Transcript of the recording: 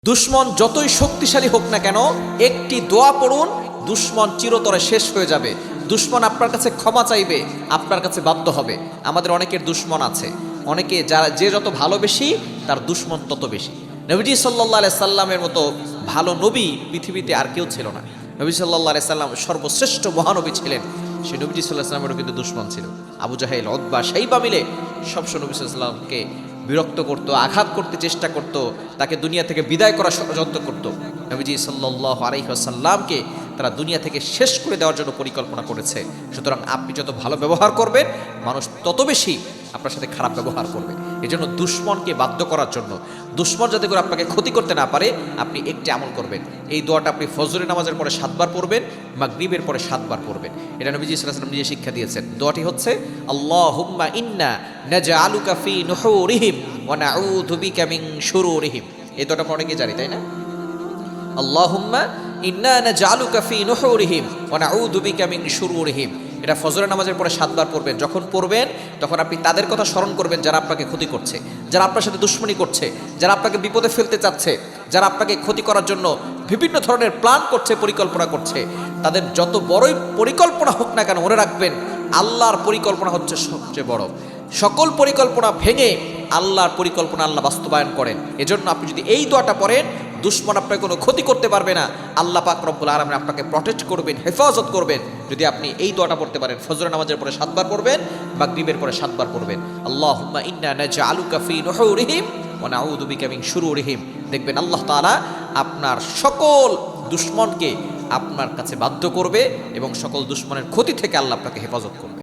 দুশ্মন যতই শক্তিশালী হোক না কেন, একটি দোয়া পড়ুন, দুশ্মন চিরতরে শেষ হয়ে যাবে। দুশ্মন আপনার কাছে ক্ষমা চাইবে, আপনার কাছে বাধ্য হবে। আমাদের অনেকের দুশ্মন আছে, অনেকে যে যত ভালোবেসি তার দুশ্মন তত বেশি। নবীজি সাল্লাল্লাহু আলাইহি সাল্লামের মতো ভালো নবী পৃথিবীতে আর কেউ ছিল না। নবী সাল্লাল্লাহু আলাইহি সাল্লাম সর্বশ্রেষ্ঠ মহানবী ছিলেন। সেই নবীজি সাল্লাল্লাহু আলাইহি সাল্লামেরও কিন্তু দুশ্মন ছিল। আবু জাহেল, উতবা, শাইবা মিলে সবসময় নবী সাল্লাল্লাহু আলাইহি সাল্লামকে বিরক্ত করত, আঘাত করতে চেষ্টা করত, তাকে দুনিয়া থেকে বিদায় করার ষড়যন্ত্র করত। নবীজি সাল্লাল্লাহু আলাইহি ওয়াসাল্লামকে তারা দুনিয়া থেকে শেষ করে দেওয়ার জন্য পরিকল্পনা করেছে। সুতরাং আপনি যত ভালো ব্যবহার করবেন, মানুষ তত বেশি আপনার সাথে খারাপ ব্যবহার করবে। এজন্য দুশ্মনকে বাধ্য করার জন্য, দুশ্মন যাতে করে আপনাকে ক্ষতি করতে না পারে, আপনি একটি আমল করবেন। এই দোয়াটা আপনি ফজরের নামাজের পরে 7 বার পড়বেন, মাগরিবের পরে 7 বার পড়বেন। এটা নবীজি সাল্লাল্লাহু আলাইহি ওয়াসাল্লাম নিজে শিক্ষা দিয়েছেন। দোয়াটি হচ্ছে আল্লাহুম্মা ইন্না নাজআলুকা ফি নুহুরিহিম ওয়া নাউযু বিকা মিন শুরুরিহিম। এই দোয়াটা আমরা অনেকেই জানি, তাই না? আল্লাহুম্মা ইন্না নাজআলুকা ফি নুহুরিহিম ওয়া নাউযু বিকা মিন শুরুরিহিম। এটা ফজরের নামাজের পরে 7 বার পড়বেন। যখন পড়বেন তখন আপনি তাদের কথা স্মরণ করবেন যারা আপনাকে ক্ষতি করছে, যারা আপনার সাথে দুশমনি করছে, যারা আপনাকে বিপদে ফেলতে চাচ্ছে, যারা আপনাকে ক্ষতি করার জন্য বিভিন্ন ধরনের প্ল্যান করছে, পরিকল্পনা করছে। তাদের যত বড়ই পরিকল্পনা হোক না কেন, মনে রাখবেন আল্লাহর পরিকল্পনা হচ্ছে সবচেয়ে বড়। সকল পরিকল্পনা ভেঙে আল্লাহর পরিকল্পনা আল্লাহ বাস্তবায়ন করেন। এজন্য আপনি যদি এই দোয়াটা পড়েন, দুশ্মন আপনাকে কোনো ক্ষতি করতে পারবে না। আল্লাহ পাক রব্বুল আলামিন আপনাকে প্রটেক্ট করবেন, হেফাজত করবেন। যদি আপনি এই দোয়াটা পড়তে পারেন, ফজরের নামাজের পরে 7 বার পড়বেন, মাগরিবের পরে 7 বার পড়বেন। আল্লাহুম্মা ইন্না নাজআলুকা ফি নুহুরিহিম ওয়া নাউযু বিকা মিন শুরুরিহিম। দেখবেন আল্লাহ তাআলা আপনার সকল দুশ্মনকে আপনার কাছে বাধ্য করবে এবং সকল দুশ্মনের ক্ষতি থেকে আল্লাহ আপনাকে হেফাজত করবে।